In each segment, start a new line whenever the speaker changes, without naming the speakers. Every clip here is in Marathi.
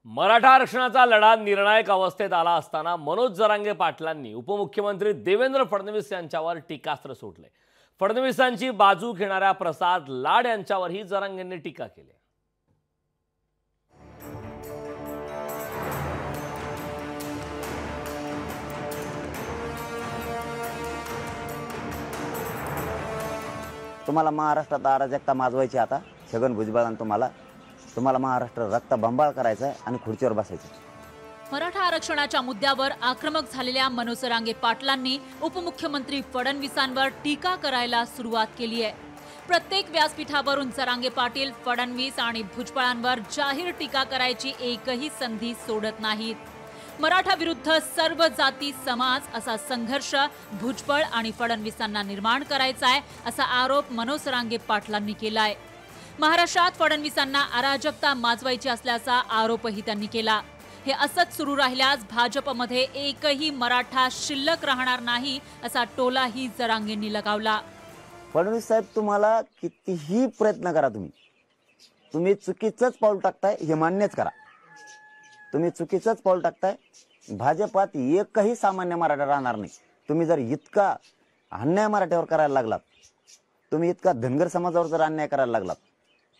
मराठा आरक्षणाचा लढा निर्णायक अवस्थेत आला असताना मनोज जरांगे पाटलांनी उपमुख्यमंत्री देवेंद्र फडणवीस यांच्यावर टीकास्त्र सोडले। फडणवीसांची बाजू घेणाऱ्या प्रसाद लाड यांच्यावरही जरांगेंनी टीका केली।
तुम्हाला महाराष्ट्रात अराजकता माजवायची, आता छगन भुजबळांनी तुम्हाला महाराष्ट्र रक्त बंबाळ करायचा आहे आणि खुर्चीवर बसायचं।
मराठा आरक्षणाच्या मुद्द्यावर आक्रमक झालेल्या मनोज जरांगे पाटलांनी उपमुख्यमंत्री फडणवीसांवर टीका करायला सुरुवात केली आहे। प्रत्येक व्यासपीठावरून जरांगे पाटील फडणवीस आणि भुजबळांवर जाहीर टीका करायची एकही संधी सोडत नाहीत। मराठा विरुद्ध सर्व जाती समाज असा संघर्ष भुजबळ आणि फडणवीसांना निर्माण करायचा आहे, असा आरोप मनोज जरांगे पाटलांनी केलाय। महाराष्ट्रात फडणवीसांना अराजकता माजवायची असल्याचा आरोपही त्यांनी केला। हे असंच सुरू राहिल्यास भाजपमध्ये एकही मराठा शिल्लक राहणार नाही, असा टोलाही जरांगेंनी लगावला।
फडणवीस साहेब, तुम्हाला कितीही प्रयत्न करा, तुम्ही चुकीचंच पाऊल टाकताय हे मान्यच करा। तुम्ही चुकीचंच पाऊल टाकताय। भाजपात एकही सामान्य मराठा राहणार नाही। तुम्ही जर इतका अन्याय मराठ्यावर करायला लागलात, तुम्ही इतका धनगर समाजावर जर अन्याय करायला लागलात,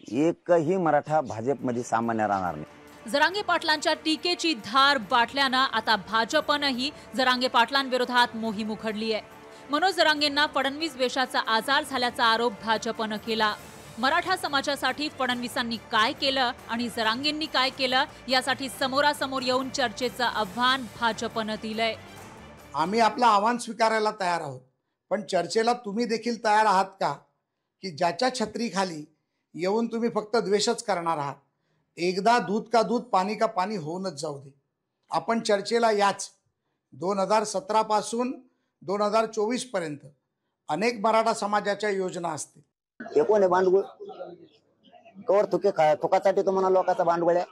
एकही मराठा भाजपमध्ये सामान्य राहणार नाही।
जरांगे पाटलांच्या टीकेची धार बाटल्यानं आता भाजपनंही जरांगे पाटलांविरोधात मोहीम उघडली आहे। मनोज जरांगेंना फडणवीस वेशाचा आजार झाल्याचा आरोप भाजपनं केला। मराठा समाजासाठी फडणवीसांनी काय केलं आणि जरांगेंनी काय केलं यासाठी समोरासमोर येऊन चर्चेचं आव्हान भाजपनं दिलंय।
आम्ही आपलं आव्हान स्वीकारायला तयार आहोत, पण चर्चेला तुम्ही देखील तयार आहात का, की ज्याच्या छत्रीखाली येऊन तुम्ही फक्त द्वेषच करणार आहात? एकदा दूध का दूध पाणी का पाणी होऊनच जाऊ दे। आपण चर्चेला याच। 2017 पासून 2024 पर्यंत अनेक मराठा समाजाच्या योजना असतील।
हे कोण आहे भांडवळ? कवर थुकासाठी तो म्हणा लोकांचा भांडवळ आहे।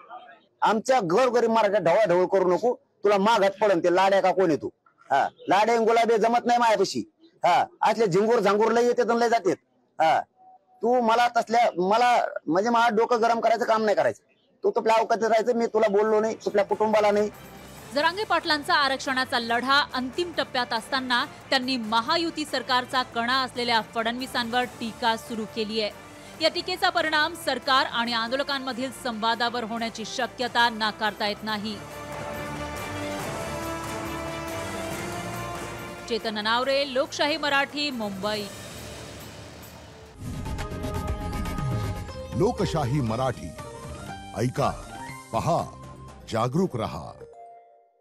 आमच्या गरीब मराठा ढवळाढवळ करू नको, तुला मागात पडन ते लाड्या का कोण आहे तू? लाडे गुलाबी जमत नाही माझ्यापाशी। असले झिंगूर झांगूर लय येते लय जाते। तू मला म्हणजे मला डोकं गरम करायचं काम नाही करायचं। तू तुपल्या अवकाशात राहायचं, मी तुला बोललो नाही, तुपल्या कुटुंबाला नाही।
जरांगे पाटलांचा आरक्षणाचा लढा अंतिम टप्प्यात असताना त्यांनी महायुती सरकारचा कणा असलेल्या फडणवीसांवर टीका सुरू केली आहे। या टीकेचा परिणाम सरकार आणि आंदोलकांमधील संवादावर होण्याची शक्यता नाकारता येत नाही। चेतन नावरे, लोकशाही मराठी, मुंबई।
लोकशाही मराठी ऐका, पहा, जागरूक रहा।